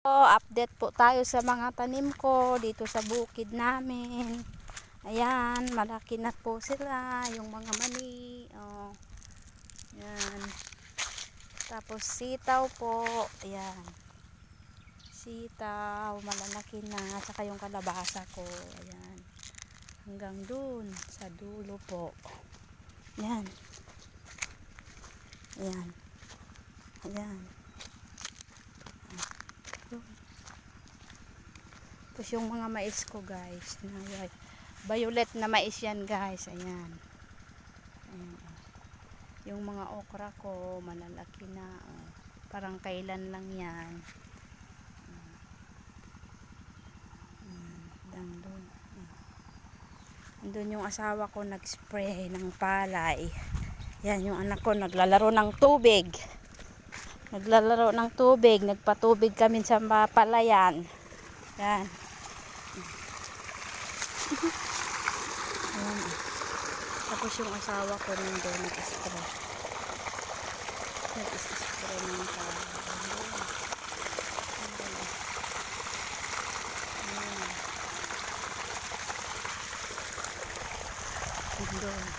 Update po tayo sa mga tanim ko dito sa bukid namin. Ayan, malaki na po sila, yung mga mani. Oh. Ayan. Tapos sitaw po. Ayan. Sitaw, malalaki na. Saka yung kalabasa ko. Ayan. Hanggang dun, sa dulo po. Ayan. Ayan. Ayan. Tapos yung mga mais ko guys, violet na mais yan guys. Ayan. Ayan. Yung mga okra ko malalaki na. Parang kailan lang yan. Doon. Doon yung asawa ko nag-spray ng palay. Yan yung anak ko naglalaro ng tubig. Nagpatubig kami sa palayan. Yan. Ayan. Tapos yung asawa ko nandun nag-spray. Nag-spray ng palay. Doon.